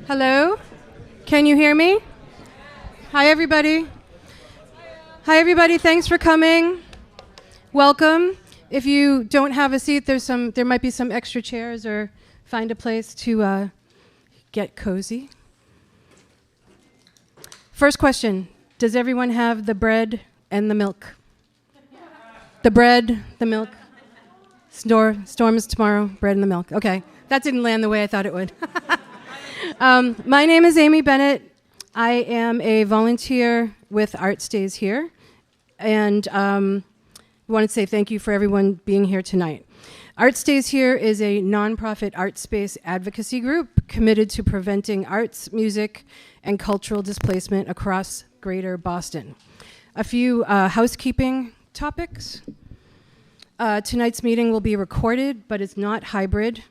Hello? Can you hear me? Hi, everybody. Hi, everybody. Thanks for coming. Welcome. If you don't have a seat, there might be some extra chairs, or find a place to get cozy. First question. Does everyone have the bread and the milk? The bread, the milk. Storm is tomorrow, bread and the milk. Okay. That didn't land the way I thought it would. My name is Amy Bennett. I am a volunteer with Art Stays Here, and I want to say thank you for everyone being here tonight. Art Stays Here is a nonprofit art space advocacy group committed to preventing arts, music, and cultural displacement across Greater Boston. A few housekeeping topics. Tonight's meeting will be recorded, but it's not hybrid.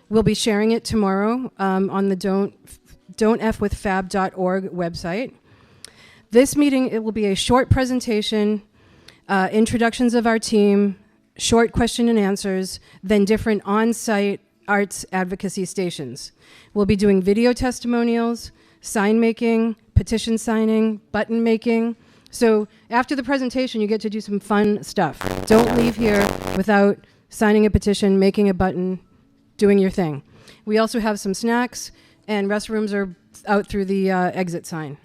We'll be sharing it tomorrow on the don'tfwithfab.org website. This meeting, it will be a short presentation, introductions of our team, short question and answers, then different on-site arts advocacy stations. We'll be doing video testimonials, sign making, petition signing, button making. So after the presentation, you get to do some fun stuff. Don't leave here without signing a petition, making a button, doing your thing. We also have some snacks, and restrooms are out through the exit sign.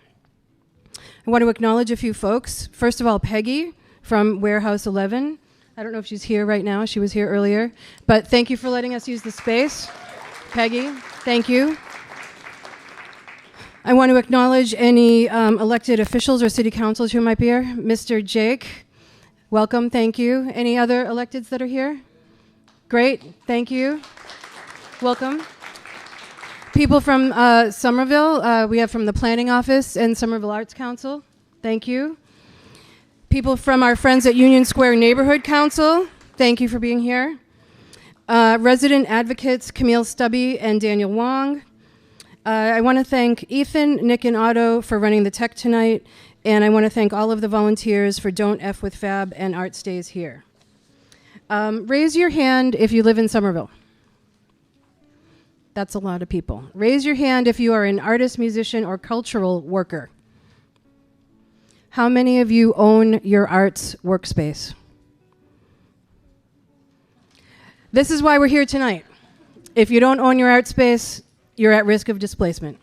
I want to acknowledge a few folks. First of all, Peggy from Warehouse 11. I don't know if she's here right now. She was here earlier. But thank you for letting us use the space. Peggy, thank you. I want to acknowledge any elected officials or city councils who might be here. Mr. Jake, welcome, thank you. Any other electeds that are here? Great, thank you. Welcome. People from Somerville, we have from the Planning Office and Somerville Arts Council, thank you. People from our friends at Union Square Neighborhood Council, thank you for being here. Resident advocates Camille Stubby and Daniel Wong. I want to thank Ethan, Nick, and Otto for running the tech tonight, and I want to thank all of the volunteers for Don't F with Fab and Art Stays Here. Raise your hand if you live in Somerville. That's a lot of people. Raise your hand if you are an artist, musician, or cultural worker. How many of you own your arts workspace? This is why we're here tonight. If you don't own your art space, you're at risk of displacement.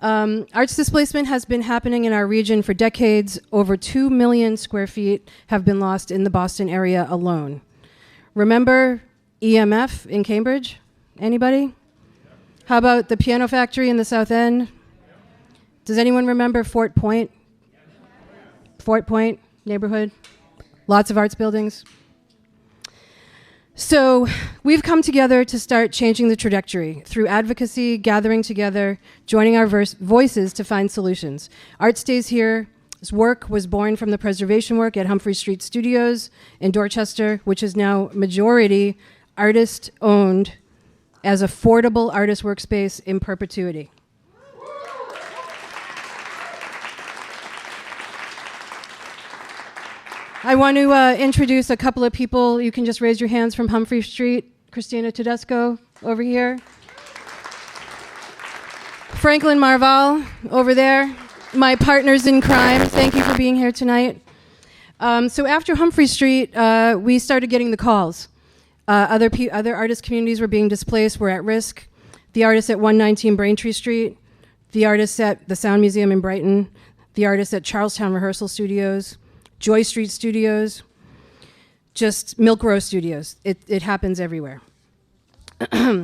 Arts displacement has been happening in our region for decades. Over 2 million square feet have been lost in the Boston area alone. Remember EMF in Cambridge? Anybody? How about the Piano Factory in the South End? Does anyone remember Fort Point? Fort Point neighborhood? Lots of arts buildings. So we've come together to start changing the trajectory through advocacy, gathering together, joining our voices to find solutions. Art Stays Here's work was born from the preservation work at Humphrey Street Studios in Dorchester, which is now majority artist-owned as affordable artist workspace in perpetuity. I want to introduce a couple of people. You can just raise your hands from Humphrey Street. Christina Tedesco over here. Franklin Marval over there. My partners in crime. Thank you for being here tonight. So after Humphrey Street, we started getting the calls. Other artist communities were being displaced, were at risk. The artists at 119 Braintree Street, the artists at the Sound Museum in Brighton, the artists at Charlestown Rehearsal Studios, Joy Street Studios, just Milk Row Studios. It happens everywhere.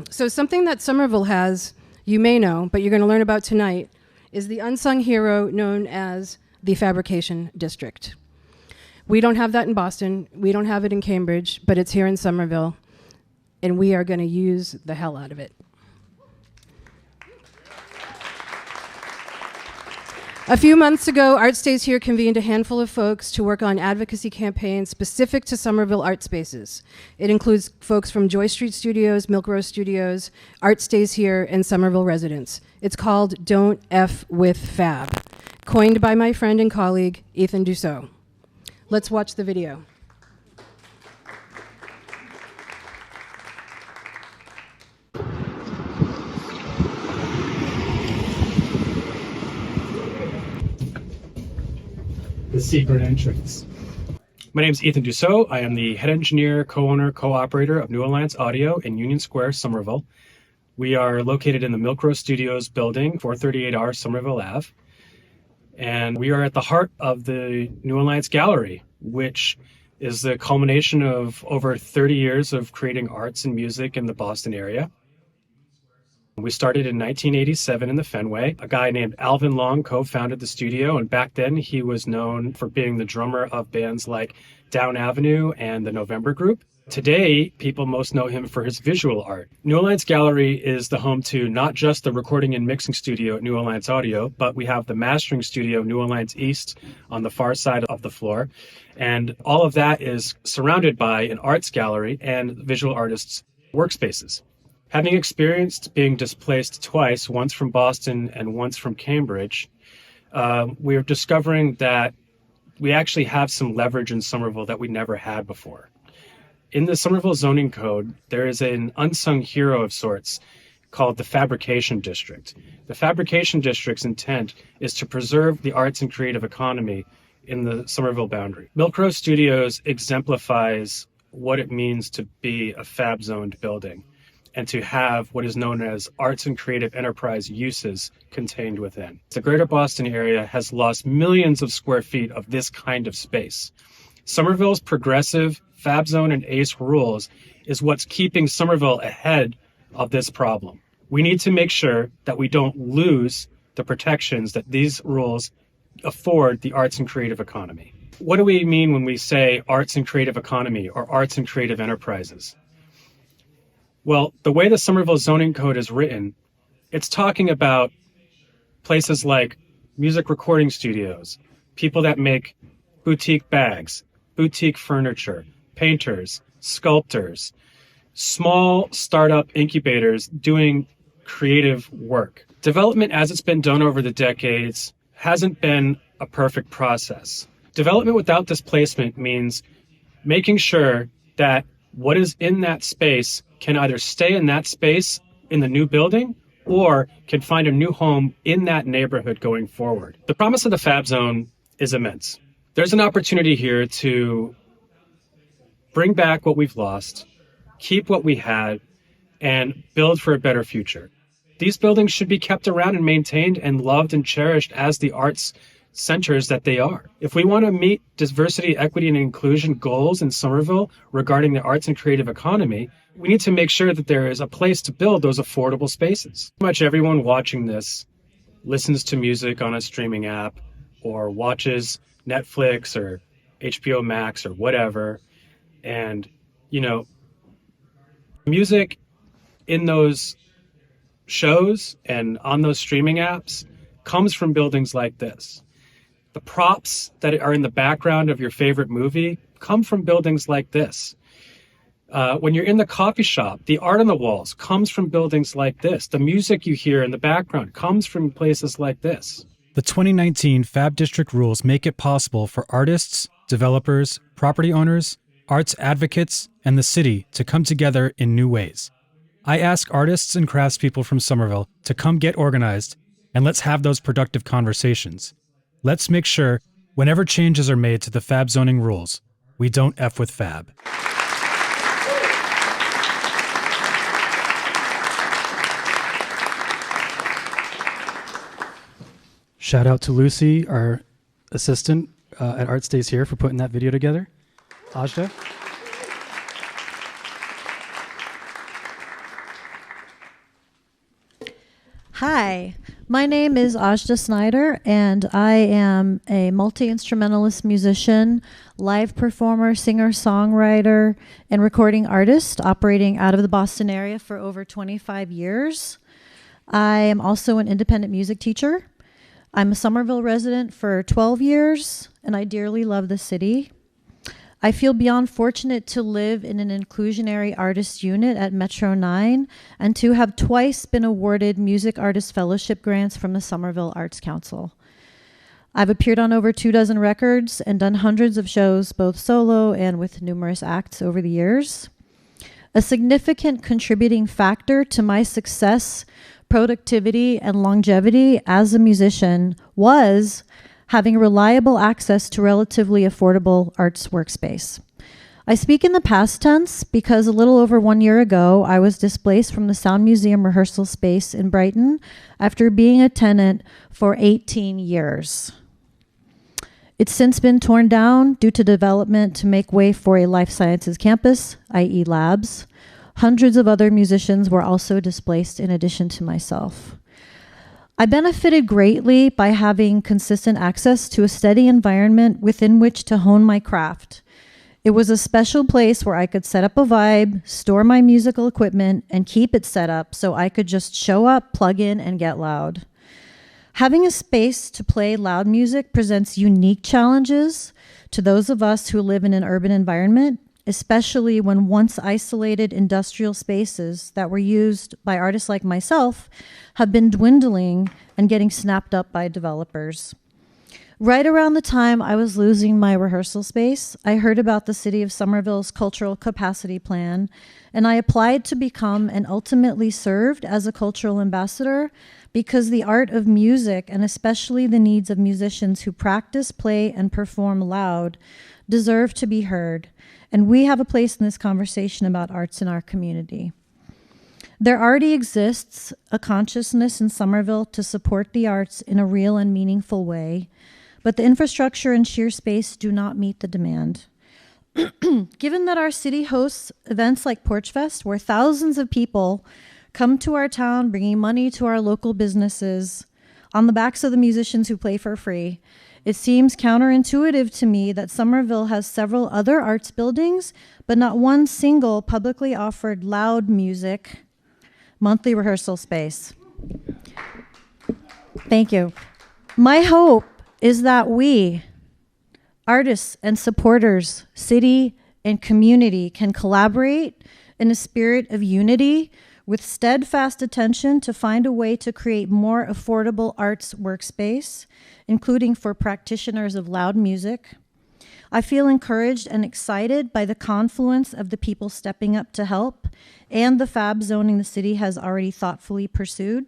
So something that Somerville has, you may know, but you're going to learn about tonight, is the unsung hero known as the Fabrication District. We don't have that in Boston. We don't have it in Cambridge, but it's here in Somerville, and we are going to use the hell out of it. A few months ago, Art Stays Here convened a handful of folks to work on advocacy campaigns specific to Somerville art spaces. It includes folks from Joy Street Studios, Milk Row Studios, Art Stays Here, and Somerville residents. It's called Don't F with Fab, coined by my friend and colleague, Ethan Dussault. Let's watch the video. the secret entrance. My name is Ethan Dussault. I am the head engineer, co-owner, co-operator of New Alliance Audio in Union Square, Somerville. We are located in the Milk Row Studios building, 438R Somerville Ave. And we are at the heart of the New Alliance Gallery, which is the culmination of over 30 years of creating arts and music in the Boston area. We started in 1987 in the Fenway. A guy named Alvin Long co-founded the studio, and back then he was known for being the drummer of bands like Down Avenue and the November Group. Today, people most know him for his visual art. New Alliance Gallery is the home to not just the recording and mixing studio at New Alliance Audio, but we have the mastering studio, New Alliance East, on the far side of the floor. And all of that is surrounded by an arts gallery and visual artists' workspaces. Having experienced being displaced twice, once from Boston and once from Cambridge, we're discovering that we actually have some leverage in Somerville that we never had before. In the Somerville zoning code, there is an unsung hero of sorts called the Fabrication District. The Fabrication District's intent is to preserve the arts and creative economy in the Somerville boundary. Milk Row Studios exemplifies what it means to be a FAB-zoned building and to have what is known as arts and creative enterprise uses contained within. The greater Boston area has lost millions of square feet of this kind of space. Somerville's progressive FAB zone and ACE rules is what's keeping Somerville ahead of this problem. We need to make sure that we don't lose the protections that these rules afford the arts and creative economy. What do we mean when we say arts and creative economy or arts and creative enterprises? Well, the way the Somerville zoning code is written, it's talking about places like music recording studios, people that make boutique bags, boutique furniture, painters, sculptors, small startup incubators doing creative work. Development as it's been done over the decades hasn't been a perfect process. Development without displacement means making sure that what is in that space can either stay in that space in the new building or can find a new home in that neighborhood going forward. The promise of the FAB zone is immense. There's an opportunity here to bring back what we've lost, keep what we had, and build for a better future. These buildings should be kept around and maintained and loved and cherished as the arts centers that they are. If we want to meet diversity, equity, and inclusion goals in Somerville regarding the arts and creative economy, we need to make sure that there is a place to build those affordable spaces. Pretty much everyone watching this listens to music on a streaming app or watches Netflix or HBO Max or whatever. And, music in those shows and on those streaming apps comes from buildings like this. The props that are in the background of your favorite movie come from buildings like this. When you're in the coffee shop, the art on the walls comes from buildings like this. The music you hear in the background comes from places like this. The 2019 FAB District rules make it possible for artists, developers, property owners, arts advocates, and the city to come together in new ways. I ask artists and craftspeople from Somerville to come get organized, and let's have those productive conversations. Let's make sure, whenever changes are made to the FAB zoning rules, we don't F with FAB. Shout out to Lucy, our assistant at Art Stays Here, for putting that video together. Ajda? Hi, my name is Ajda Snyder, and I am a multi-instrumentalist musician, live performer, singer, songwriter, and recording artist operating out of the Boston area for over 25 years. I am also an independent music teacher. I'm a Somerville resident for 12 years, and I dearly love the city. I feel beyond fortunate to live in an inclusionary artist unit at Metro 9 and to have twice been awarded Music Artist Fellowship grants from the Somerville Arts Council. I've appeared on over 24 records and done hundreds of shows, both solo and with numerous acts over the years. A significant contributing factor to my success, productivity, and longevity as a musician was having reliable access to relatively affordable arts workspace. I speak in the past tense because a little over 1 year ago, I was displaced from the Sound Museum rehearsal space in Brighton after being a tenant for 18 years. It's since been torn down due to development to make way for a life sciences campus, i.e. labs. Hundreds of other musicians were also displaced in addition to myself. I benefited greatly by having consistent access to a steady environment within which to hone my craft. It was a special place where I could set up a vibe, store my musical equipment, and keep it set up so I could just show up, plug in, and get loud. Having a space to play loud music presents unique challenges to those of us who live in an urban environment, especially when once isolated industrial spaces that were used by artists like myself have been dwindling and getting snapped up by developers. Right around the time I was losing my rehearsal space, I heard about the city of Somerville's cultural capacity plan, and I applied to become and ultimately served as a cultural ambassador because the art of music, and especially the needs of musicians who practice, play, and perform loud, deserve to be heard, and we have a place in this conversation about arts in our community. There already exists a consciousness in Somerville to support the arts in a real and meaningful way, but the infrastructure and sheer space do not meet the demand. Given that our city hosts events like Porchfest, where thousands of people come to our town bringing money to our local businesses on the backs of the musicians who play for free, it seems counterintuitive to me that Somerville has several other arts buildings, but not one single publicly offered loud music monthly rehearsal space. Thank you. My hope is that we, artists and supporters, city and community, can collaborate in a spirit of unity with steadfast attention to find a way to create more affordable arts workspace, including for practitioners of loud music. I feel encouraged and excited by the confluence of the people stepping up to help and the FAB zoning the city has already thoughtfully pursued.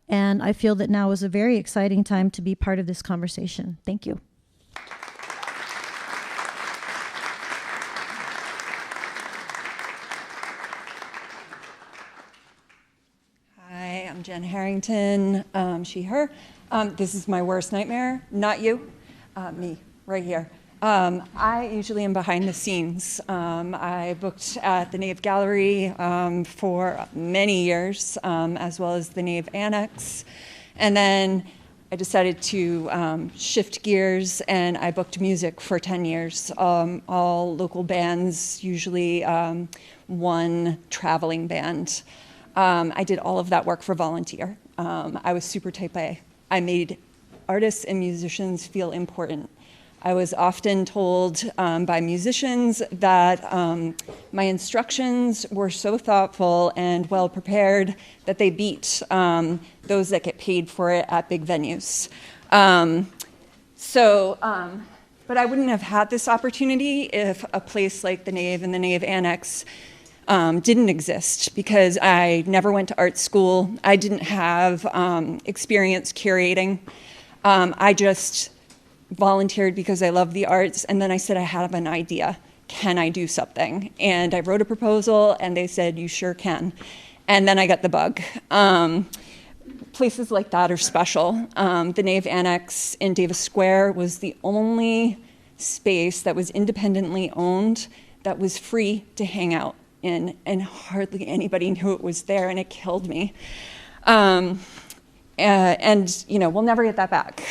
And I feel that now is a very exciting time to be part of this conversation. Thank you. Hi, I'm Jen Harrington, she, her. This is my worst nightmare, not you, me, right here. I usually am behind the scenes. I booked at the Nave Gallery for many years, as well as the Nave Annex. And then I decided to shift gears, and I booked music for 10 years. All local bands, usually one traveling band. I did all of that work for volunteer. I was super type A. I made artists and musicians feel important. I was often told by musicians that my instructions were so thoughtful and well prepared that they beat those that get paid for it at big venues. But I wouldn't have had this opportunity if a place like the Nave and the Nave Annex didn't exist, because I never went to art school. I didn't have experience curating. I just volunteered because I love the arts, and then I said I have an idea. Can I do something? And I wrote a proposal, and they said, you sure can. And then I got the bug. Places like that are special. The Nave Annex in Davis Square was the only space that was independently owned that was free to hang out in, and hardly anybody knew it was there, and it killed me. And you know, we'll never get that back.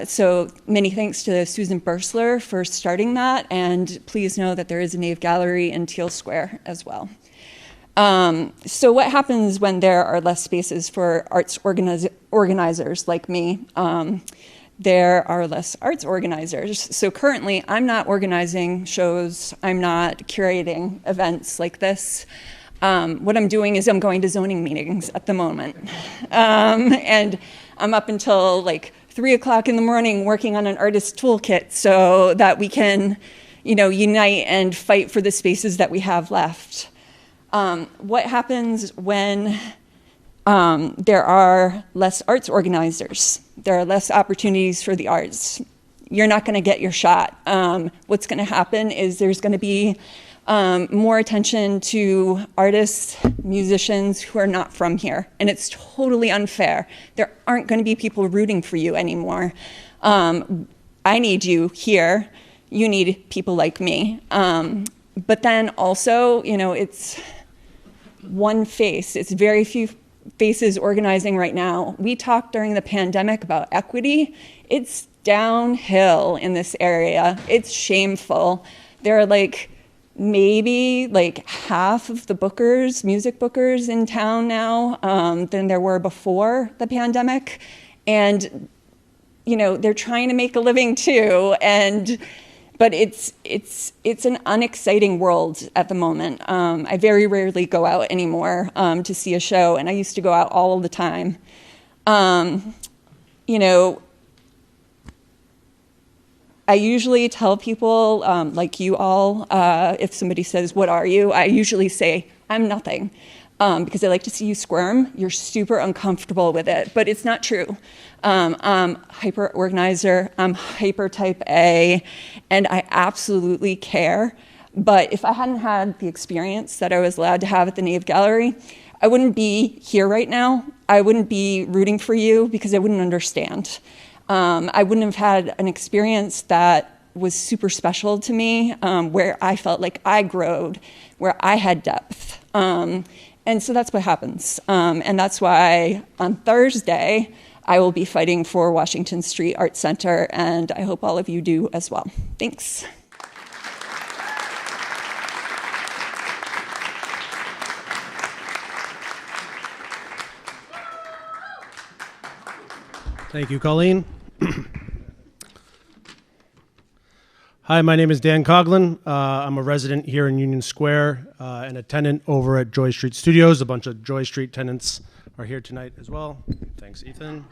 So many thanks to Susan Bursler for starting that, and please know that there is a Nave Gallery in Teal Square as well. So what happens when there are less spaces for arts organizers like me? There are less arts organizers. So currently, I'm not organizing shows. I'm not curating events like this. What I'm doing is I'm going to zoning meetings at the moment. And I'm up until like 3 o'clock in the morning working on an artist toolkit so that we can, you know, unite and fight for the spaces that we have left. What happens when There are less arts organizers. There are less opportunities for the arts. You're not going to get your shot. What's going to happen is there's going to be more attention to artists, musicians who are not from here. And it's totally unfair. There aren't going to be people rooting for you anymore. I need you here. You need people like me. But then also, it's one face. It's very few faces organizing right now. We talked during the pandemic about equity. It's downhill in this area. It's shameful. There are maybe half of the bookers, music bookers in town now than there were before the pandemic. And, they're trying to make a living too. But it's an unexciting world at the moment. I very rarely go out anymore to see a show, and I used to go out all the time. I usually tell people, like you all, if somebody says, "What are you?" I usually say, "I'm nothing," because I like to see you squirm. You're super uncomfortable with it, but it's not true. I'm hyper organizer, I'm hyper type A, and I absolutely care. But if I hadn't had the experience that I was allowed to have at the Nave Gallery, I wouldn't be here right now. I wouldn't be rooting for you because I wouldn't understand. I wouldn't have had an experience that was super special to me, where I felt like I growed, where I had depth. And so that's what happens. And that's why on Thursday, I will be fighting for Washington Street Art Center, and I hope all of you do as well. Thanks. Thank you, Colleen. Hi, my name is Dan Coughlin. I'm a resident here in Union Square and a tenant over at Joy Street Studios. A bunch of Joy Street tenants are here tonight as well. Thanks, Ethan.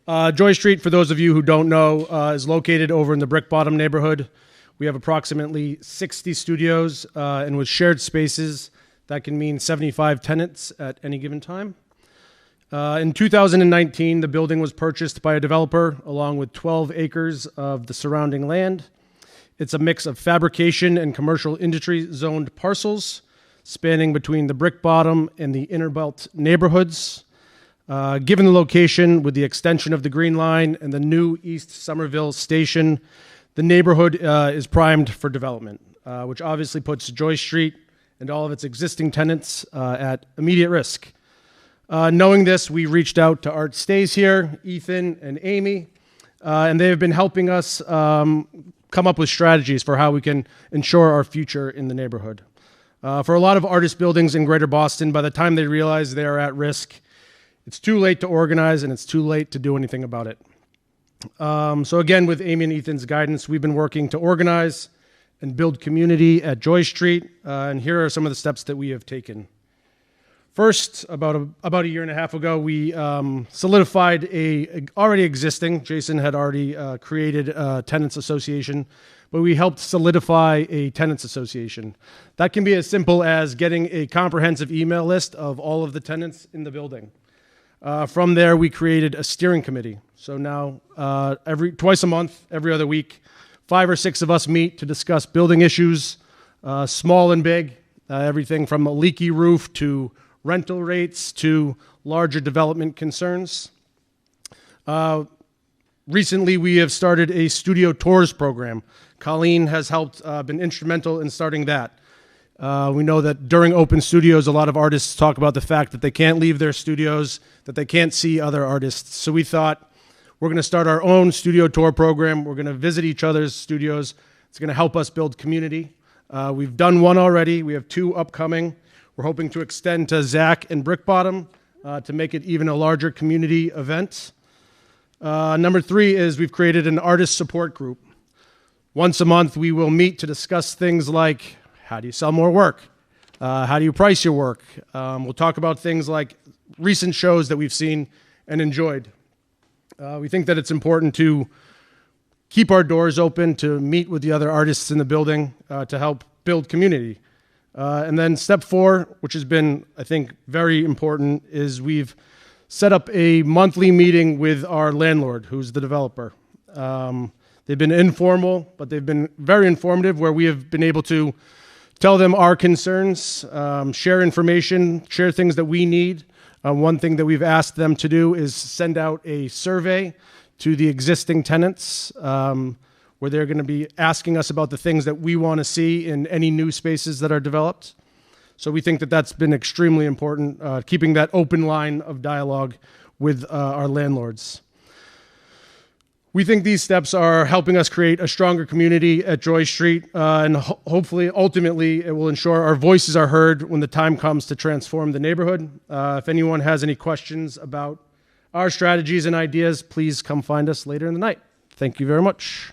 Joy Street, for those of you who don't know, is located over in the Brick Bottom neighborhood. We have approximately 60 studios, and with shared spaces, that can mean 75 tenants at any given time. In 2019, the building was purchased by a developer along with 12 acres of the surrounding land. It's a mix of fabrication and commercial industry zoned parcels spanning between the Brick Bottom and the Inner Belt neighborhoods. Given the location with the extension of the Green Line and the new East Somerville station, the neighborhood is primed for development, which obviously puts Joy Street and all of its existing tenants at immediate risk. Knowing this, we reached out to Art Stays Here, Ethan and Amy, and they have been helping us come up with strategies for how we can ensure our future in the neighborhood. For a lot of artist buildings in Greater Boston, by the time they realize they are at risk, it's too late to organize and it's too late to do anything about it. So again, with Amy and Ethan's guidance, we've been working to organize and build community at Joy Street, and here are some of the steps that we have taken. First, about a year and a half ago, we solidified a already existing, Jason had already created a tenants association, but we helped solidify a tenants association. That can be as simple as getting a comprehensive email list of all of the tenants in the building. From there, we created a steering committee. So now, twice a month, every other week, 5 or 6 of us meet to discuss building issues, small and big, everything from a leaky roof to rental rates to larger development concerns. Recently, we have started a studio tours program. Colleen has been instrumental in starting that. We know that during open studios, a lot of artists talk about the fact that they can't leave their studios, that they can't see other artists. So we thought, we're going to start our own studio tour program. We're going to visit each other's studios. It's going to help us build community. We've done one already. We have 2 upcoming. We're hoping to extend to Zach and Brick Bottom to make it even a larger community event. Number 3 is we've created an artist support group. Once a month, we will meet to discuss things like, how do you sell more work? How do you price your work? We'll talk about things like recent shows that we've seen and enjoyed. We think that it's important to keep our doors open, to meet with the other artists in the building, to help build community. And then step 4, which has been, I think, very important, is we've set up a monthly meeting with our landlord, who's the developer. They've been informal, but they've been very informative, where we have been able to tell them our concerns, share information, share things that we need. One thing that we've asked them to do is send out a survey to the existing tenants, where they're going to be asking us about the things that we want to see in any new spaces that are developed. So we think that that's been extremely important, keeping that open line of dialogue with our landlords. We think these steps are helping us create a stronger community at Joy Street, and hopefully, ultimately, it will ensure our voices are heard when the time comes to transform the neighborhood. If anyone has any questions about our strategies and ideas, please come find us later in the night. Thank you very much.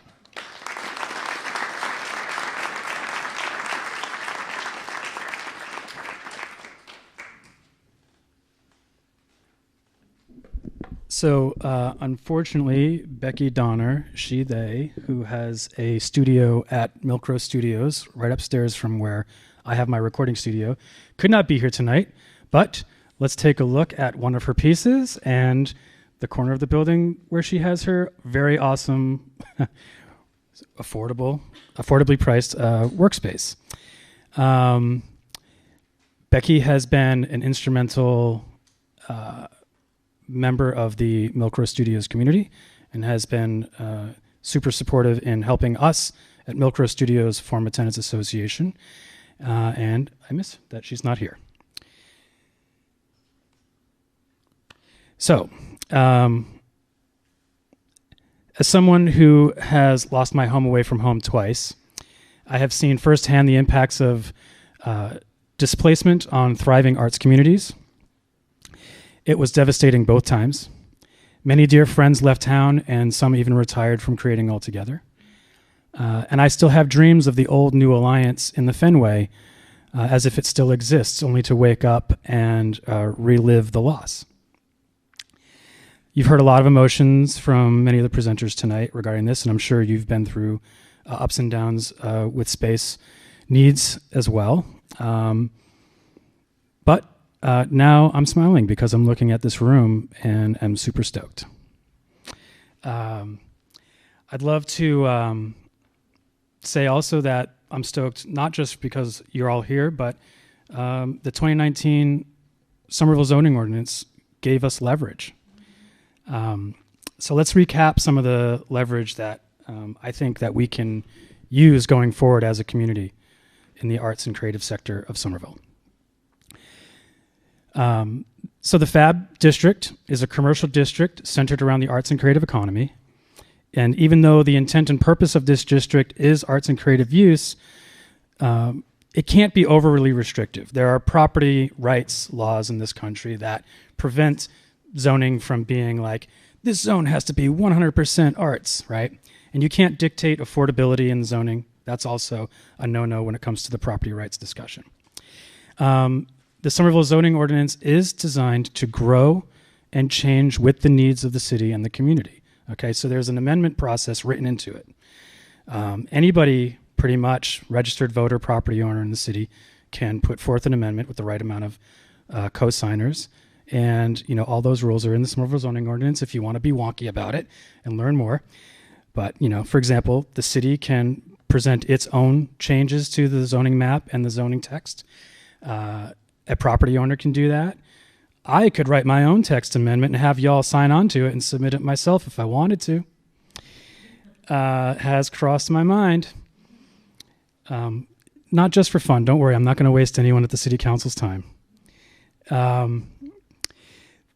So, unfortunately, Becky Donner, they, who has a studio at Milk Row Studios, right upstairs from where I have my recording studio, could not be here tonight. But let's take a look at one of her pieces and the corner of the building where she has her very awesome, affordably priced workspace. Becky has been an instrumental member of the Milk Row Studios community and has been super supportive in helping us at Milk Row Studios form a tenants association. And I miss that she's not here. So, as someone who has lost my home away from home twice, I have seen firsthand the impacts of displacement on thriving arts communities. It was devastating both times. Many dear friends left town, and some even retired from creating altogether. And I still have dreams of the old New Alliance in the Fenway, as if it still exists, only to wake up and relive the loss. You've heard a lot of emotions from many of the presenters tonight regarding this, and I'm sure you've been through ups and downs with space needs as well. But now I'm smiling because I'm looking at this room and I'm super stoked. I'd love to say also that I'm stoked not just because you're all here, but the 2019 Somerville zoning ordinance gave us leverage. So let's recap some of the leverage that I think that we can use going forward as a community in the arts and creative sector of Somerville. So the FAB district is a commercial district centered around the arts and creative economy. And even though the intent and purpose of this district is arts and creative use, it can't be overly restrictive. There are property rights laws in this country that prevent zoning from being like, this zone has to be 100% arts, right? And you can't dictate affordability in zoning. That's also a no-no when it comes to the property rights discussion. The Somerville zoning ordinance is designed to grow and change with the needs of the city and the community. Okay, so there's an amendment process written into it. Anybody, pretty much, registered voter, property owner in the city, can put forth an amendment with the right amount of co-signers. And, all those rules are in the Somerville zoning ordinance if you want to be wonky about it and learn more. But, for example, the city can present its own changes to the zoning map and the zoning text. A property owner can do that. I could write my own text amendment and have y'all sign on to it and submit it myself if I wanted to. Has crossed my mind. Not just for fun. Don't worry, I'm not going to waste anyone at the city council's time. So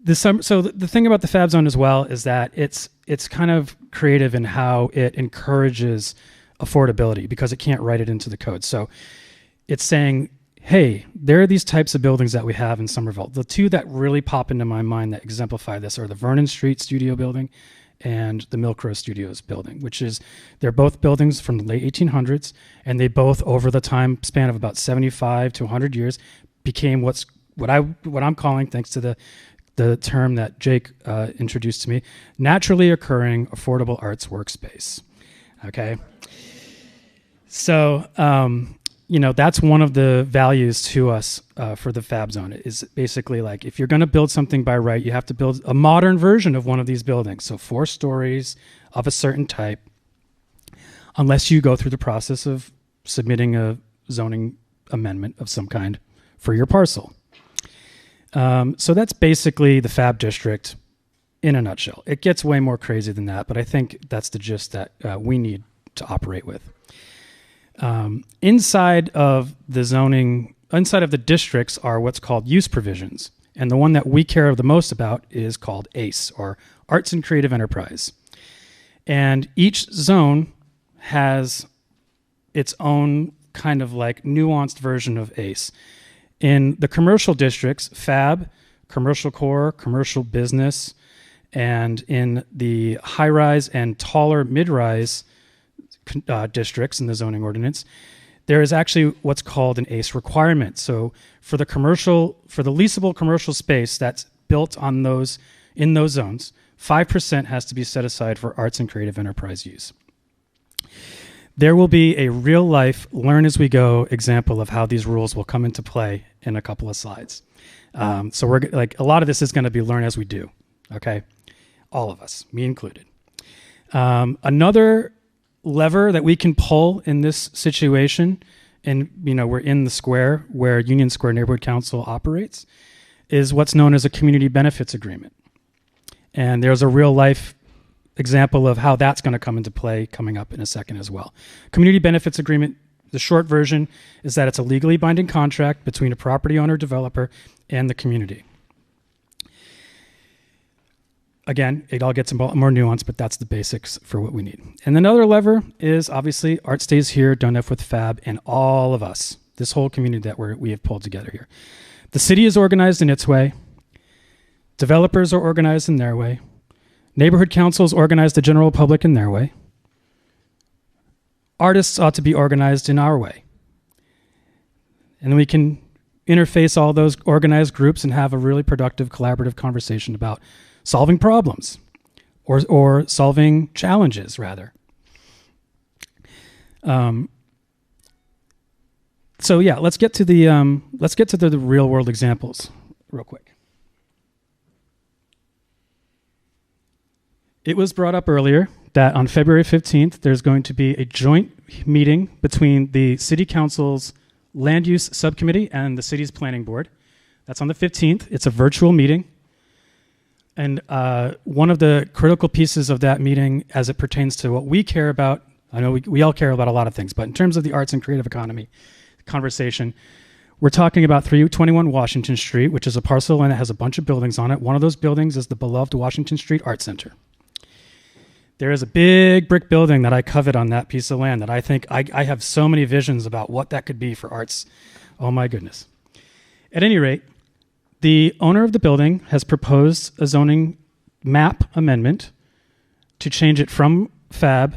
the thing about the FAB zone as well is that it's kind of creative in how it encourages affordability because it can't write it into the code. So it's saying, hey, there are these types of buildings that we have in Somerville. The two that really pop into my mind that exemplify this are the Vernon Street Studio Building and the Milk Row Studios Building, they're both buildings from the late 1800s, and they both, over the time span of about 75 to 100 years, became what I'm calling, thanks to the term that Jake introduced to me, naturally occurring affordable arts workspace. Okay? So that's one of the values to us for the FAB zone is basically like, if you're going to build something by right, you have to build a modern version of one of these buildings. So 4 stories of a certain type, unless you go through the process of submitting a zoning amendment of some kind for your parcel. So that's basically the FAB district in a nutshell. It gets way more crazy than that, but I think that's the gist that we need to operate with. Inside of the districts are what's called use provisions. And the one that we care the most about is called ACE, or Arts and Creative Enterprise. And each zone has its own kind of like nuanced version of ACE. In the commercial districts, FAB, commercial core, commercial business, and in the high-rise and taller mid-rise districts in the zoning ordinance, there is actually what's called an ACE requirement. So for the leasable commercial space that's built in those zones, 5% has to be set aside for arts and creative enterprise use. There will be a real-life, learn-as-we-go example of how these rules will come into play in a couple of slides. So we're like, a lot of this is going to be learn as we do. Okay, all of us, me included. Another lever that we can pull in this situation, and we're in the square where Union Square Neighborhood Council operates, is what's known as a community benefits agreement. And there's a real life example of how that's going to come into play coming up in a second as well. Community benefits agreement, the short version is that it's a legally binding contract between a property owner, developer, and the community. Again, it all gets more nuanced, but that's the basics for what we need. And another lever is obviously Art Stays Here, done up with FAB, and all of us, this whole community that we have pulled together here. The city is organized in its way. Developers are organized in their way. Neighborhood councils organize the general public in their way. Artists ought to be organized in our way. And then we can interface all those organized groups and have a really productive collaborative conversation about solving problems or solving challenges, rather. So yeah, let's get to the real world examples real quick. It was brought up earlier that on February 15th, there's going to be a joint meeting between the City Council's Land Use Subcommittee and the city's Planning Board. That's on the 15th. It's a virtual meeting. And one of the critical pieces of that meeting as it pertains to what we care about, I know we all care about a lot of things, but in terms of the arts and creative economy conversation, we're talking about 321 Washington Street, which is a parcel and it has a bunch of buildings on it. One of those buildings is the beloved Washington Street Art Center. There is a big brick building that I covet on that piece of land that I think I have so many visions about what that could be for arts. Oh my goodness. At any rate, the owner of the building has proposed a zoning map amendment to change it from FAB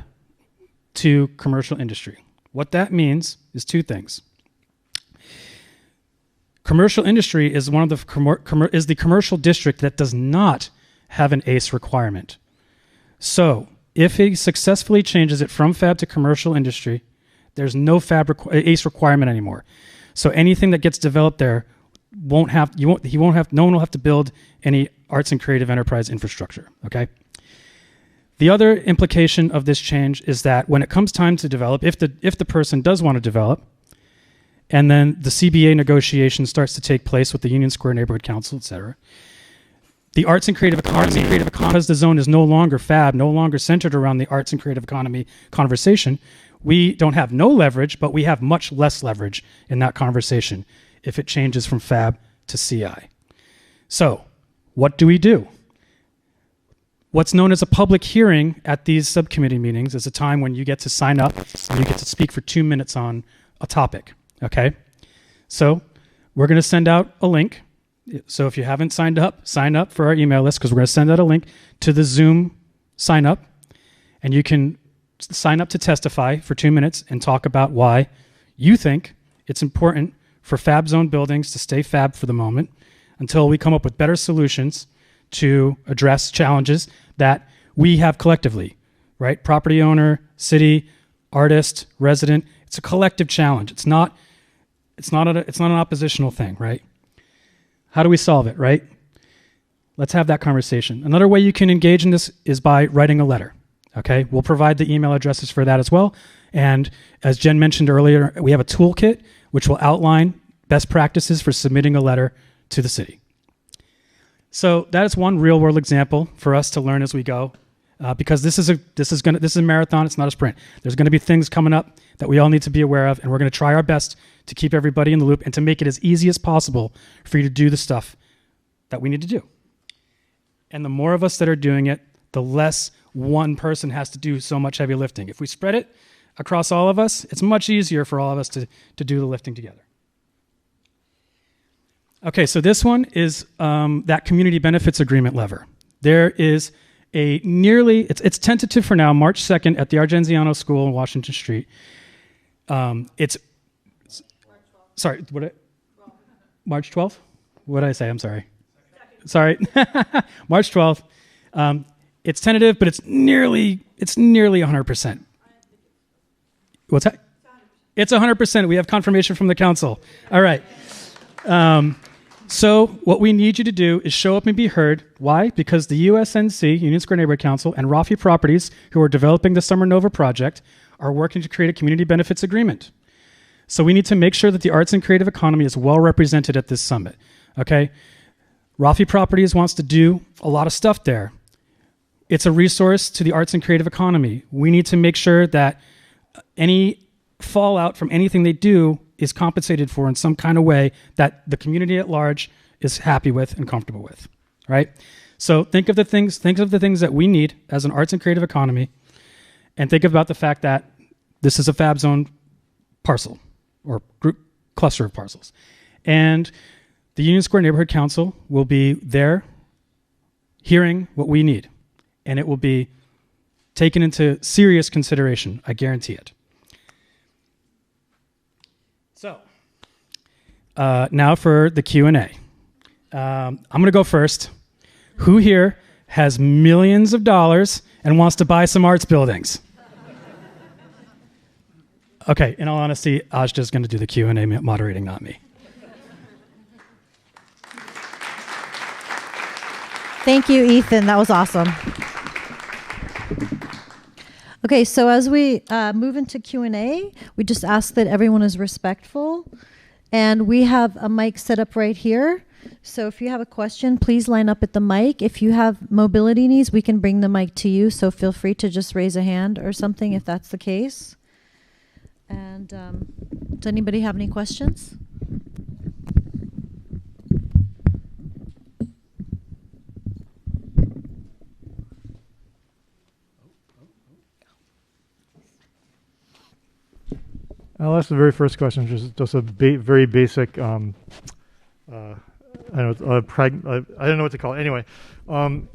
to commercial industry. What that means is two things. Commercial industry is one of the commercial district that does not have an ACE requirement. So if he successfully changes it from FAB to commercial industry, there's no ACE requirement anymore. So anything that gets developed there no one will have to build any arts and creative enterprise infrastructure, okay? The other implication of this change is that when it comes time to develop, if the person does want to develop, and then the CBA negotiation starts to take place with the Union Square Neighborhood Council, et cetera, the arts and creative economy, because the zone is no longer FAB, no longer centered around the arts and creative economy conversation, we don't have no leverage, but we have much less leverage in that conversation if it changes from FAB to CI. So, what do we do? What's known as a public hearing at these subcommittee meetings is a time when you get to sign up and you get to speak for 2 minutes on a topic, okay? So, we're going to send out a link. So if you haven't signed up, sign up for our email list because we're going to send out a link to the Zoom sign up, and you can sign up to testify for 2 minutes and talk about why you think it's important for FAB zone buildings to stay FAB for the moment until we come up with better solutions to address challenges that we have collectively, right? Property owner, city, artist, resident, It's a collective challenge. It's not an oppositional thing, right? How do we solve it, right? Let's have that conversation. Another way you can engage in this is by writing a letter, okay? We'll provide the email addresses for that as well. And as Jen mentioned earlier, we have a toolkit which will outline best practices for submitting a letter to the city. So that is one real world example for us to learn as we go, because this is a marathon. It's not a sprint. There's going to be things coming up that we all need to be aware of, and we're going to try our best to keep everybody in the loop and to make it as easy as possible for you to do the stuff that we need to do. And the more of us that are doing it, the less one person has to do so much heavy lifting. If we spread it across all of us, it's much easier for all of us to do the lifting together. Okay, so this one is that community benefits agreement lever. There is a it's tentative for now, March 2nd at the Argenziano School in Washington Street. March 12th? What did I say? I'm sorry. Sorry. March 12th. It's tentative, but it's nearly 100%. What's that? It's 100%. We have confirmation from the council. All right. So what we need you to do is show up and be heard. Why? Because the USNC, Union Square Neighborhood Council, and Rafi Properties, who are developing the Summer Nova project, are working to create a community benefits agreement. So we need to make sure that the arts and creative economy is well represented at this summit. Okay? Rafi Properties wants to do a lot of stuff there. It's a resource to the arts and creative economy. We need to make sure that any fallout from anything they do is compensated for in some kind of way that the community at large is happy with and comfortable with, right? So think of the things that we need as an arts and creative economy, and think about the fact that this is a FAB zone parcel or group cluster of parcels. And the Union Square Neighborhood Council will be there hearing what we need, and it will be taken into serious consideration. I guarantee it. So now for the Q&A. I'm going to go first. Who here has millions of dollars and wants to buy some arts buildings? Okay, in all honesty, Ajda's going to do the Q&A moderating, not me. Thank you, Ethan. That was awesome. Okay, so as we move into Q&A, we just ask that everyone is respectful. And we have a mic set up right here. So if you have a question, please line up at the mic. If you have mobility needs, we can bring the mic to you. So feel free to just raise a hand or something if that's the case. And does anybody have any questions? I'll ask the very first question, just a very basic. I don't know what to call it. Anyway,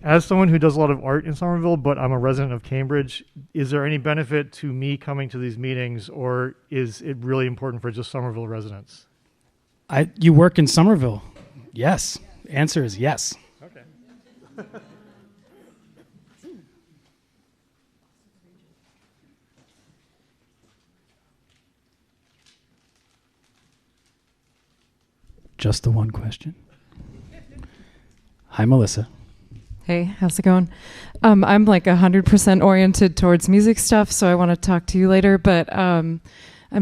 as someone who does a lot of art in Somerville, but I'm a resident of Cambridge, is there any benefit to me coming to these meetings, or is it really important for just Somerville residents? You work in Somerville. Yes. Answer is yes. Okay. Just the one question. Hi, Melissa. Hey, how's it going? I'm like 100% oriented towards music stuff, so I want to talk to you later, but I'm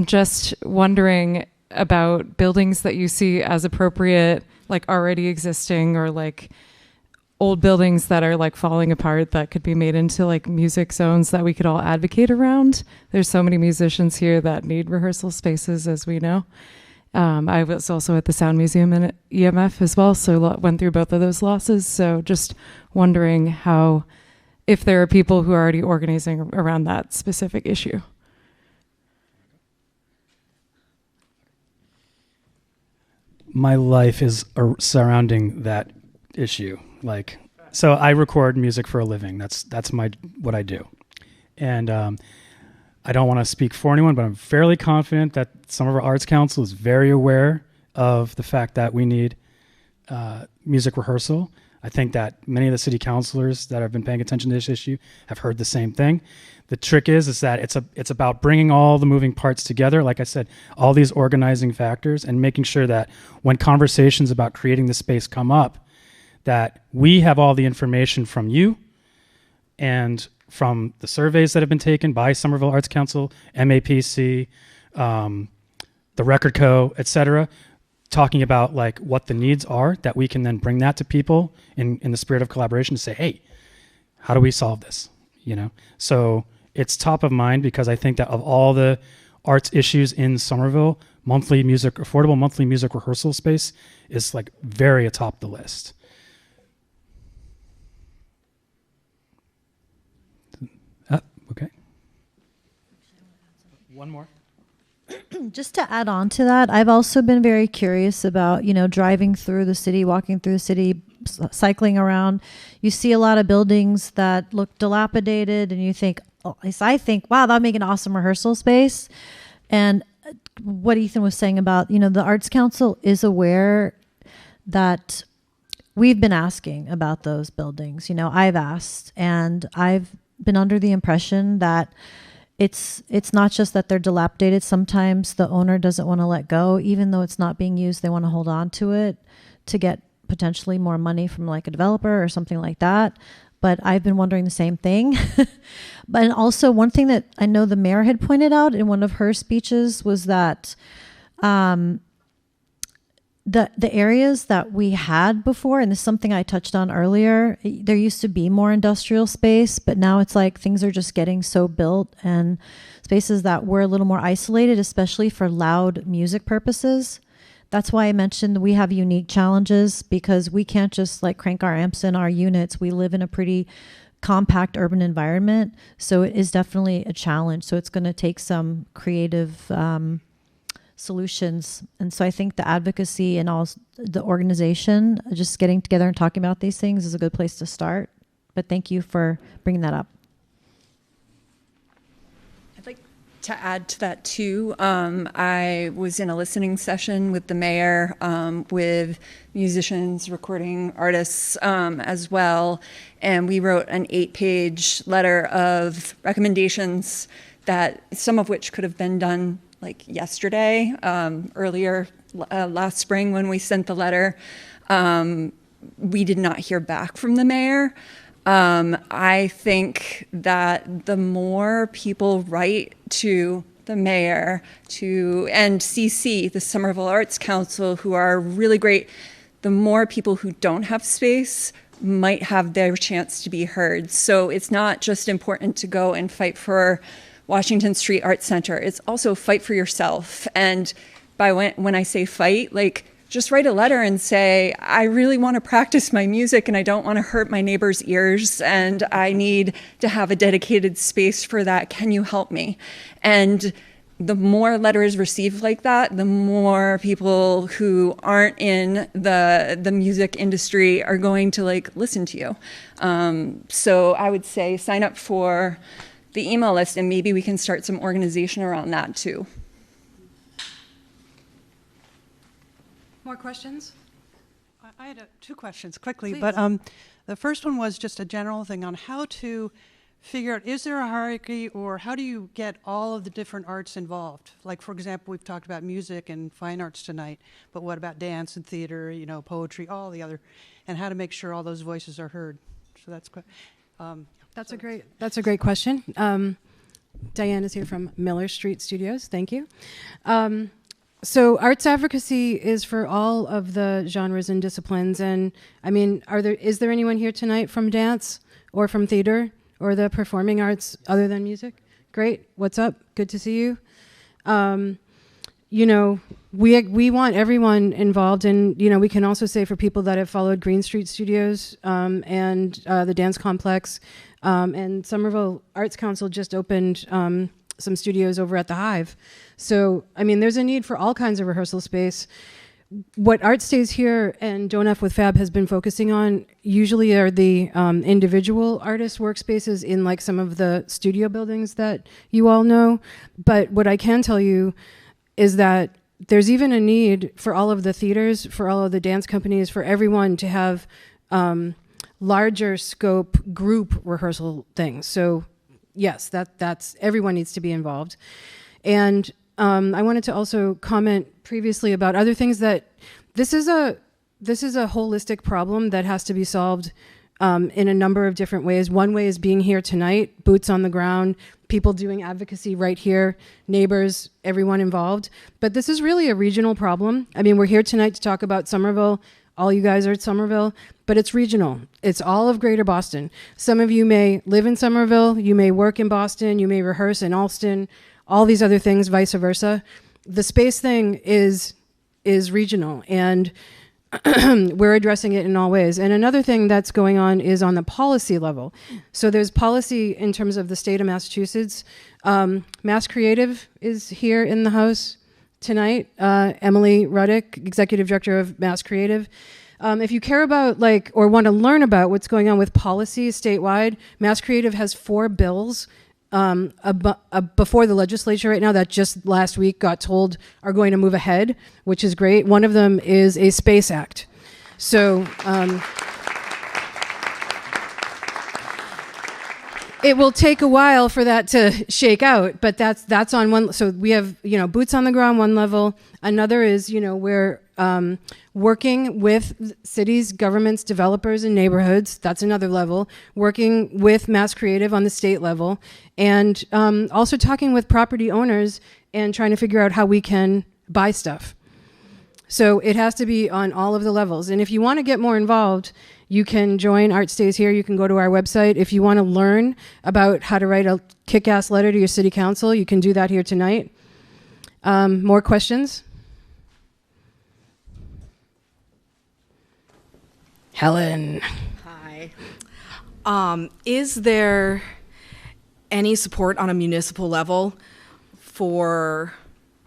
just wondering about buildings that you see as appropriate, like already existing, or like old buildings that are like falling apart that could be made into like music zones that we could all advocate around. There's so many musicians here that need rehearsal spaces, as we know. I was also at the Sound Museum and at EMF as well, so went through both of those losses. So just wondering if there are people who are already organizing around that specific issue. My life is surrounding that issue. So I record music for a living. That's what I do. And I don't want to speak for anyone, but I'm fairly confident that Somerville Arts Council is very aware of the fact that we need music rehearsal. I think that many of the city councilors that have been paying attention to this issue have heard the same thing. The trick is that it's about bringing all the moving parts together, like I said, all these organizing factors, and making sure that when conversations about creating the space come up, that we have all the information from you and from the surveys that have been taken by Somerville Arts Council, MAPC, the Record Co., et cetera, talking about like what the needs are, that we can then bring that to people in the spirit of collaboration to say, hey, how do we solve this? You know, so it's top of mind because I think that of all the arts issues in Somerville, affordable monthly music rehearsal space is like very atop the list. Okay. One more. Just to add on to that, I've also been very curious about, driving through the city, walking through the city, cycling around. You see a lot of buildings that look dilapidated and you think, I think, wow, that would make an awesome rehearsal space. And what Ethan was saying about, the Arts Council is aware that we've been asking about those buildings. I've asked, and I've been under the impression that it's not just that they're dilapidated. Sometimes the owner doesn't want to let go, even though it's not being used. They want to hold on to it to get potentially more money from like a developer or something like that. But I've been wondering the same thing. But also one thing that I know the mayor had pointed out in one of her speeches was that the areas that we had before, and this is something I touched on earlier, there used to be more industrial space, but now it's like things are just getting so built, and spaces that were a little more isolated, especially for loud music purposes. That's why I mentioned we have unique challenges, because we can't just like crank our amps in our units. We live in a pretty compact urban environment, so it is definitely a challenge. So it's going to take some creative solutions. And so I think the advocacy and all the organization, just getting together and talking about these things is a good place to start. But thank you for bringing that up. I'd like to add to that too. I was in a listening session with the mayor, with musicians, recording artists as well. And we wrote an 8-page letter of recommendations that some of which could have been done like yesterday, earlier last spring when we sent the letter. We did not hear back from the mayor. I think that the more people write to the mayor and CC, the Somerville Arts Council, who are really great, the more people who don't have space might have their chance to be heard. So it's not just important to go and fight for Washington Street Arts Center. It's also fight for yourself. And by when I say fight, like just write a letter and say, I really want to practice my music and I don't want to hurt my neighbor's ears and I need to have a dedicated space for that. Can you help me? And the more letters received like that, the more people who aren't in the music industry are going to like listen to you. So I would say sign up for the email list, and maybe we can start some organization around that too. More questions? I had two questions quickly, Please. but the first one was just a general thing on how to figure out, is there a hierarchy, or how do you get all of the different arts involved? Like, for example, we've talked about music and fine arts tonight, but what about dance and theater, poetry, all the other, and how to make sure all those voices are heard? So that's That's a great question. Diane is here from Miller Street Studios. Thank you. So arts advocacy is for all of the genres and disciplines. And I mean, is there anyone here tonight from dance or from theater or the performing arts other than music? Great. What's up? Good to see you. We want everyone involved, and we can also say for people that have followed Green Street Studios and the Dance Complex, and Somerville Arts Council just opened some studios over at the Hive. So I mean, there's a need for all kinds of rehearsal space. What Art Stays Here and Don't F with Fab has been focusing on usually are the individual artist workspaces in like some of the studio buildings that you all know. But what I can tell you is that there's even a need for all of the theaters, for all of the dance companies, for everyone to have larger scope group rehearsal things. So yes, that's everyone needs to be involved. And I wanted to also comment previously about other things that this is a holistic problem that has to be solved in a number of different ways. One way is being here tonight, boots on the ground, people doing advocacy right here, neighbors, everyone involved. But this is really a regional problem. I mean, we're here tonight to talk about Somerville. All you guys are at Somerville, but it's regional. It's all of Greater Boston. Some of you may live in Somerville, you may work in Boston, you may rehearse in Allston, all these other things, vice versa. The space thing is regional, and we're addressing it in all ways. And another thing that's going on is on the policy level. So there's policy in terms of the state of Massachusetts. Mass Creative is here in the house tonight. Emily Ruddick, Executive Director of Mass Creative. If you care about or want to learn about what's going on with policy statewide, Mass Creative has 4 bills before the legislature right now that just last week got told are going to move ahead, which is great. One of them is a Space Act. So it will take a while for that to shake out, but that's on one. So we have, boots on the ground, one level. Another is, we're working with cities, governments, developers, and neighborhoods. That's another level. Working with Mass Creative on the state level, and also talking with property owners and trying to figure out how we can buy stuff. So it has to be on all of the levels. And if you want to get more involved, you can join Art Stays Here. You can go to our website. If you want to learn about how to write a kick-ass letter to your city council, you can do that here tonight. More questions? Helen. Hi. Is there any support on a municipal level for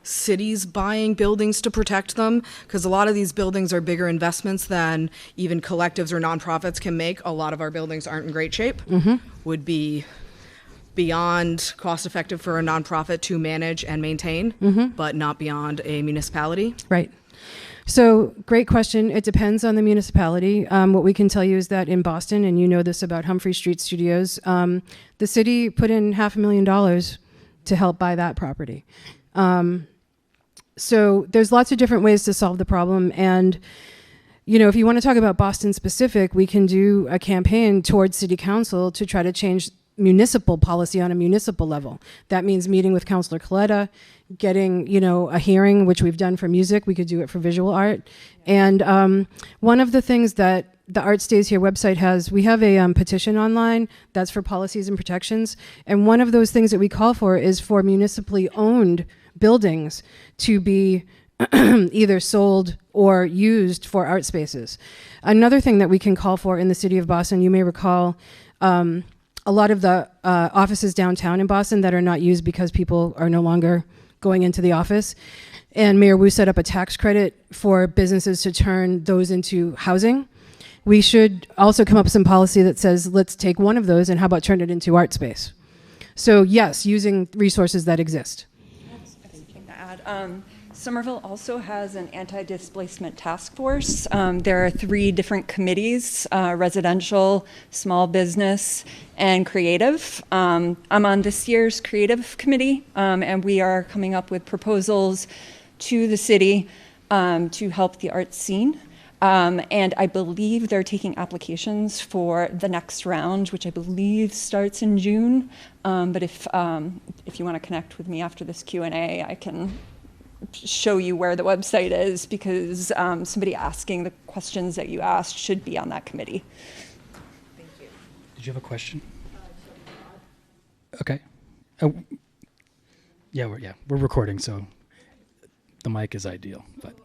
cities buying buildings to protect them? Because a lot of these buildings are bigger investments than even collectives or nonprofits can make. A lot of our buildings aren't in great shape. Mm-hmm. Would be beyond cost effective for a nonprofit to manage and maintain, but not beyond a municipality. Right. So great question. It depends on the municipality. What we can tell you is that in Boston, and you know this about Humphrey Street Studios, the city put in $500,000 to help buy that property. So there's lots of different ways to solve the problem. And, if you want to talk about Boston specific, we can do a campaign towards city council to try to change municipal policy on a municipal level. That means meeting with Councilor Coletta, getting, a hearing, which we've done for music. We could do it for visual art. And one of the things that the Art Stays Here website has, we have a petition online that's for policies and protections. And one of those things that we call for is for municipally owned buildings to be either sold or used for art spaces. Another thing that we can call for in the city of Boston, you may recall, a lot of the offices downtown in Boston that are not used because people are no longer going into the office. And Mayor Wu set up a tax credit for businesses to turn those into housing. We should also come up with some policy that says, let's take one of those and how about turn it into art space? So yes, using resources that exist. Somerville also has an anti-displacement task force. There are 3 different committees, residential, small business, and creative. I'm on this year's creative committee, and we are coming up with proposals to the city to help the art scene. And I believe they're taking applications for the next round, which I believe starts in June. But if you want to connect with me after this Q&A, I can show you where the website is, because somebody asking the questions that you asked should be on that committee. Thank you. Did you have a question? Okay. We're recording, so the mic is ideal. But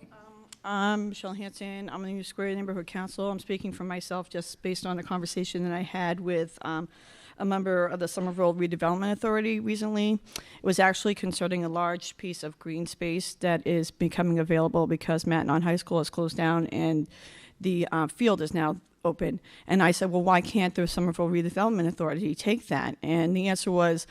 I'm Michelle Hanson. I'm in the New Square Neighborhood Council. I'm speaking for myself just based on the conversation that I had with a member of the Somerville Redevelopment Authority recently. It was actually concerning a large piece of green space that is becoming available because Mattnon High School is closed down and the field is now open. And I said, well, why can't the Somerville Redevelopment Authority take that? And the answer was,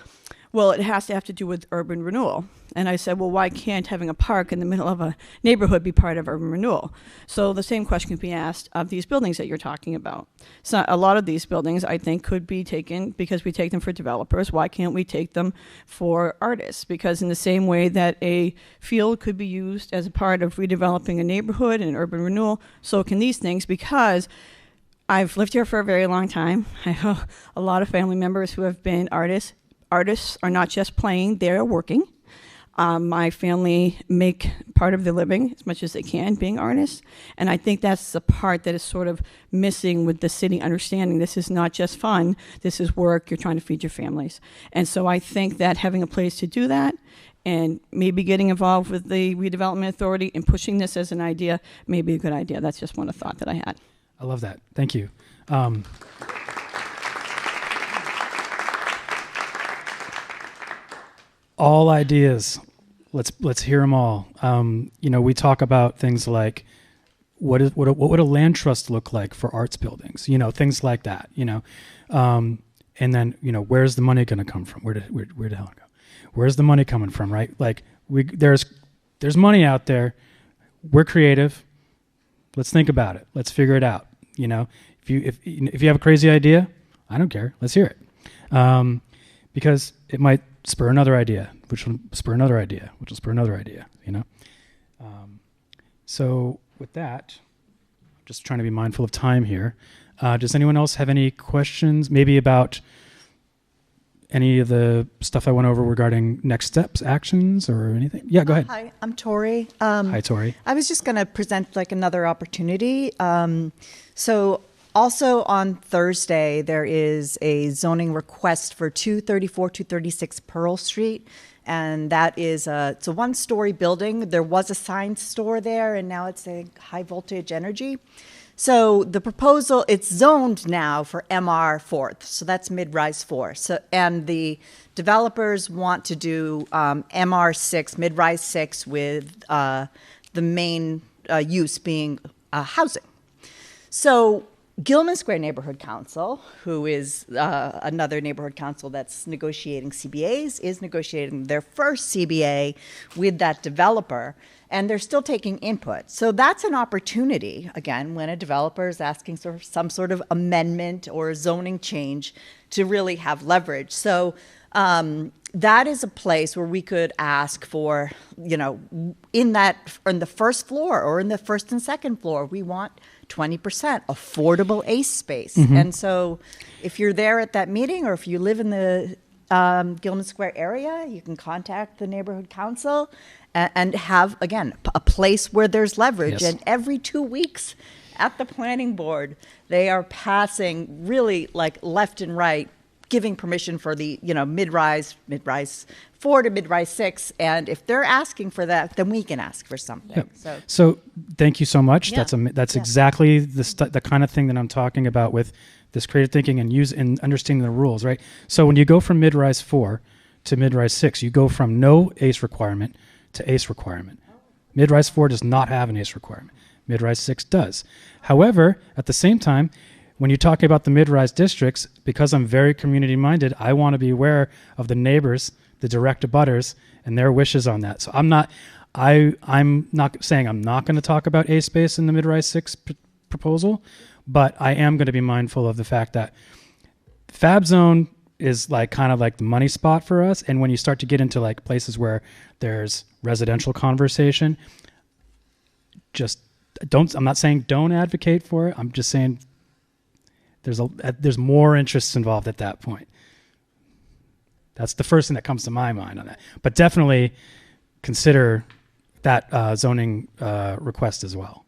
well, it has to have to do with urban renewal. And I said, well, why can't having a park in the middle of a neighborhood be part of urban renewal? So the same question can be asked of these buildings that you're talking about. So a lot of these buildings, I think, could be taken, because we take them for developers, why can't we take them for artists? Because in the same way that a field could be used as a part of redeveloping a neighborhood and urban renewal, so can these things, because I've lived here for a very long time. I have a lot of family members who have been artists. Artists are not just playing, they're working. My family make part of their living as much as they can being artists. And I think that's the part that is sort of missing with the city understanding. This is not just fun, this is work, you're trying to feed your families. And so I think that having a place to do that, and maybe getting involved with the redevelopment authority and pushing this as an idea may be a good idea. That's just one thought that I had. I love that. Thank you. All ideas. Let's hear them all. We talk about things like what would a land trust look like for arts buildings? Things like that. And then where's the money going to come from? Where the hell go? Where's the money coming from? Right? Like there's money out there. We're creative. Let's think about it. Let's figure it out. If you have a crazy idea, I don't care. Let's hear it, because it might spur another idea, which will spur another idea, which will spur another idea. So with that, I'm just trying to be mindful of time here. Does anyone else have any questions, maybe about any of the stuff I went over regarding next steps, actions, or anything? Yeah, go ahead. Hi, I'm Tori. Hi, Tori. I was just going to present another opportunity. So also on Thursday, there is a zoning request for 234, 236 Pearl Street. And that is it's a one-story building. There was a science store there, and now it's a high voltage energy. So the proposal, it's zoned now for MR 4th, so that's mid-rise 4. So, and the developers want to do MR 6, mid-rise 6, with the main use being housing. So Gilman Square Neighborhood Council, who is another neighborhood council that's negotiating CBAs, is negotiating their first CBA with that developer. And they're still taking input. So that's an opportunity, again, when a developer is asking for some sort of amendment or zoning change to really have leverage. So that is a place where we could ask for, in the first floor or in the first and second floor, we want 20% affordable ACE space. Mm-hmm. And so if you're there at that meeting, or if you live in the Gilman Square area, you can contact the neighborhood council and have, again, a place where there's leverage. Yes. And every 2 weeks at the planning board, they are passing really left and right, giving permission for the, mid-rise 4 to mid-rise 6. And if they're asking for that, then we can ask for something. Yep. So thank you so much. Yeah. That's exactly the kind of thing that I'm talking about with this creative thinking and understanding the rules, right? So when you go from mid-rise 4 to mid-rise 6, you go from no ACE requirement to ACE requirement. Mid-rise 4 does not have an ACE requirement. Mid-rise 6 does. However, at the same time, when you're talking about the mid-rise districts, because I'm very community-minded, I want to be aware of the neighbors, the direct abutters, and their wishes on that. So I'm not saying I'm not going to talk about ACE space in the mid-rise 6 proposal, but I am going to be mindful of the fact that FAB zone is kind of the money spot for us. And when you start to get into places where there's residential conversation, I'm not saying don't advocate for it. I'm just saying there's more interests involved at that point. That's the first thing that comes to my mind on that. But definitely consider that zoning request as well.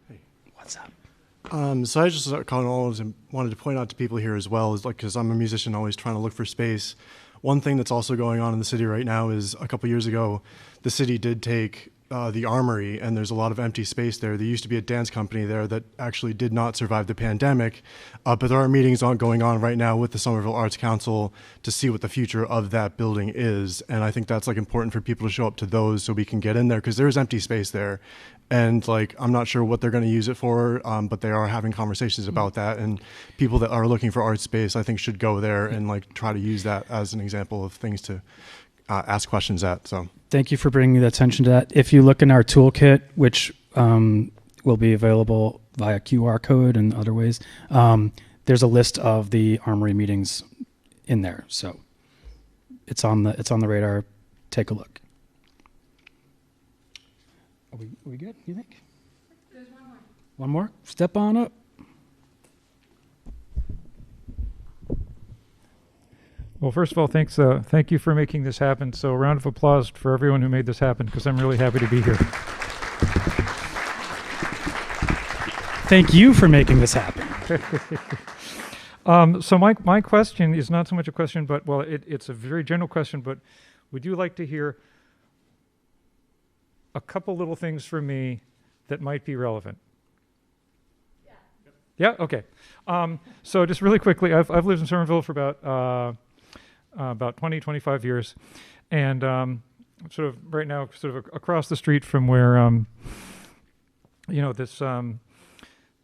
Hey. What's up? So I just wanted to point out to people here as well, is because I'm a musician always trying to look for space. One thing that's also going on in the city right now is a couple years ago, the city did take the Armory, and there's a lot of empty space there. There used to be a dance company there that actually did not survive the pandemic, but there are meetings going on right now with the Somerville Arts Council to see what the future of that building is, and I think that's like important for people to show up to those so we can get in there, because there's empty space there. And like, I'm not sure what they're going to use it for, but they are having conversations about that. And people that are looking for art space, I think, should go there and like try to use that as an example of things to ask questions at. So thank you for bringing the attention to that. If you look in our toolkit, which will be available via QR code and other ways, there's a list of the Armory meetings in there. So it's on the radar. Take a look. Are we good, you think? There's one more. One more? Step on up. Well, first of all, thank you for making this happen. So a round of applause for everyone who made this happen, because I'm really happy to be here. Thank you for making this happen. So my question is not so much a question, but, well, it's a very general question, but would you like to hear a couple little things from me that might be relevant? Yeah? Okay. So just really quickly, I've lived in Somerville for about 20, 25 years. And sort of right now, sort of across the street from where,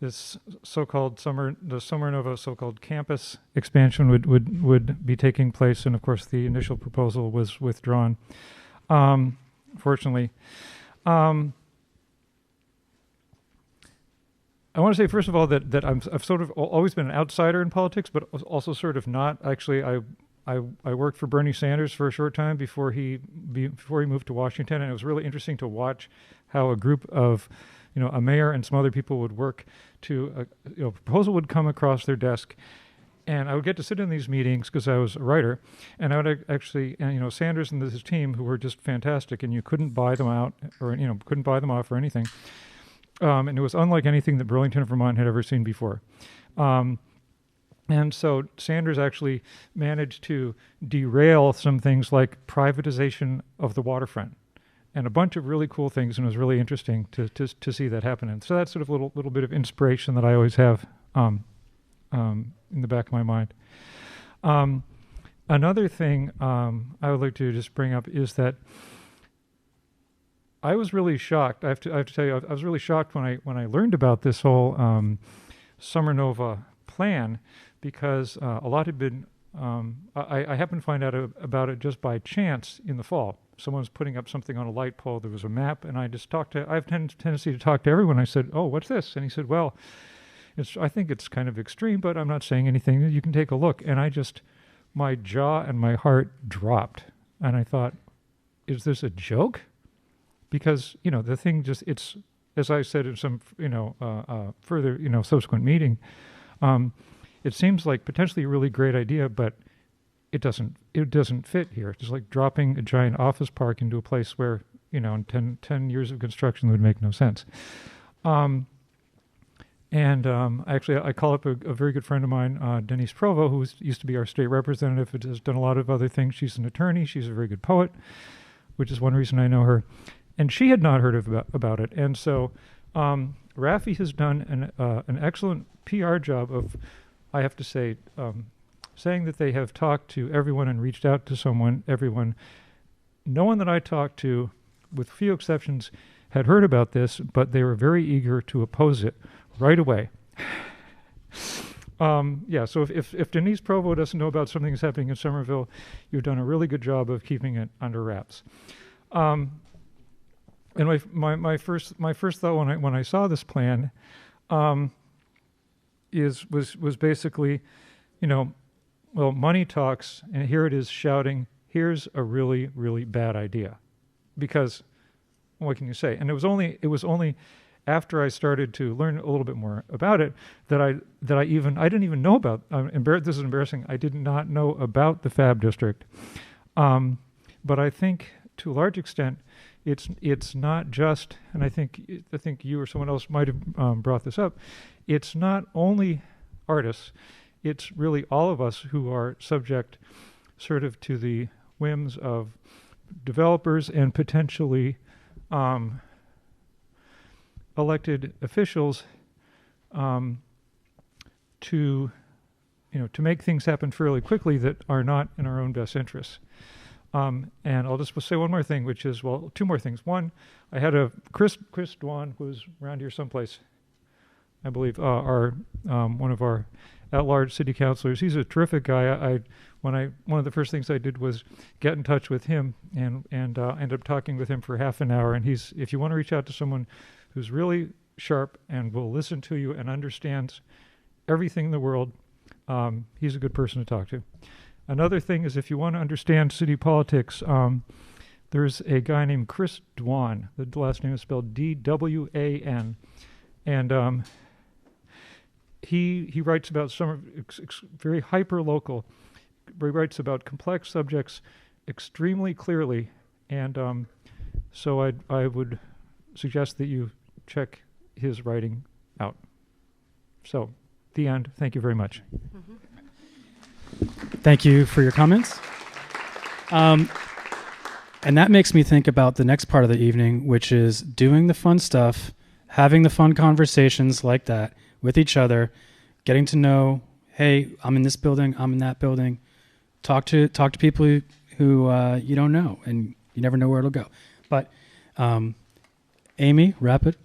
this so-called the Somerville so-called campus expansion would be taking place. And of course, the initial proposal was withdrawn, fortunately. I want to say, first of all, that I've sort of always been an outsider in politics, but also sort of not. Actually, I worked for Bernie Sanders for a short time before he moved to Washington, and it was really interesting to watch how a group of, a mayor and some other people would work to, a proposal would come across their desk, and I would get to sit in these meetings because I was a writer, and I would actually, and Sanders and his team, who were just fantastic, and you couldn't buy them out or couldn't buy them off or anything. And it was unlike anything that Burlington, Vermont had ever seen before. And so Sanders actually managed to derail some things like privatization of the waterfront and a bunch of really cool things, and it was really interesting to see that happen. And so that's sort of a little bit of inspiration that I always have in the back of my mind. Another thing I would like to just bring up is that I was really shocked. I have to tell you, I was really shocked when I learned about this whole SummerNova plan, because a lot had been. I happened to find out about it just by chance in the fall. Someone was putting up something on a light pole. There was a map, and I have tendency to talk to everyone. I said, "Oh, what's this?" And he said, "Well, I think it's kind of extreme, but I'm not saying anything. You can take a look." And my jaw and my heart dropped, and I thought, "Is this a joke?" Because, the thing it's, as I said in some, further, subsequent meeting, it seems like potentially a really great idea, but it doesn't fit here. It's like dropping a giant office park into a place where, in 10 years of construction would make no sense. Actually, I call up a very good friend of mine, Denise Provo, who used to be our state representative, has done a lot of other things. She's an attorney. She's a very good poet, which is one reason I know her. And she had not heard about it. And so Raffi has done an excellent PR job of, I have to say, saying that they have talked to everyone and reached out to everyone. No one that I talked to, with few exceptions, had heard about this, but they were very eager to oppose it right away. So if Denise Provo doesn't know about something that's happening in Somerville, you've done a really good job of keeping it under wraps. And my first thought when I saw this plan was basically, money talks, and here it is shouting, "Here's a really, really bad idea," because what can you say? And it was only after I started to learn a little bit more about it that I didn't even know about. This is embarrassing. I did not know about the FAB district, but I think to a large extent, it's not just, and I think you or someone else might have brought this up. It's not only artists; it's really all of us who are subject, sort of, to the whims of developers and potentially elected officials to make things happen fairly quickly that are not in our own best interests. And I'll just say one more thing, which is, well, two more things. One, I had Chris Dwan, who's around here someplace, I believe, one of our at-large city councilors. He's a terrific guy. One of the first things I did was get in touch with him and ended up talking with him for half an hour. And if you want to reach out to someone who's really sharp and will listen to you and understands everything in the world, he's a good person to talk to. Another thing is, if you want to understand city politics, there's a guy named Chris Dwan. The last name is spelled D-W-A-N. And he writes about very hyper-local. He writes about complex subjects extremely clearly. And so I would suggest that you check his writing out. So, the end. Thank you very much. Mm-hmm. Thank you for your comments. And that makes me think about the next part of the evening, which is doing the fun stuff, having the fun conversations like that with each other, getting to know, hey, I'm in this building, I'm in that building. Talk to people who you don't know, and you never know where it'll go. But Amy, wrap it.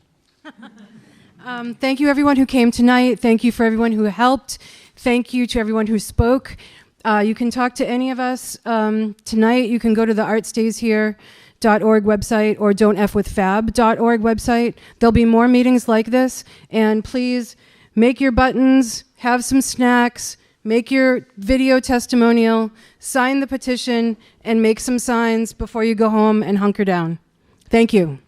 Thank you, everyone who came tonight. Thank you for everyone who helped. Thank you to everyone who spoke. You can talk to any of us tonight. You can go to the artstayshere.org website or don'tfwithfab.org website. There'll be more meetings like this. And please make your buttons, have some snacks, make your video testimonial, sign the petition, and make some signs before you go home and hunker down. Thank you.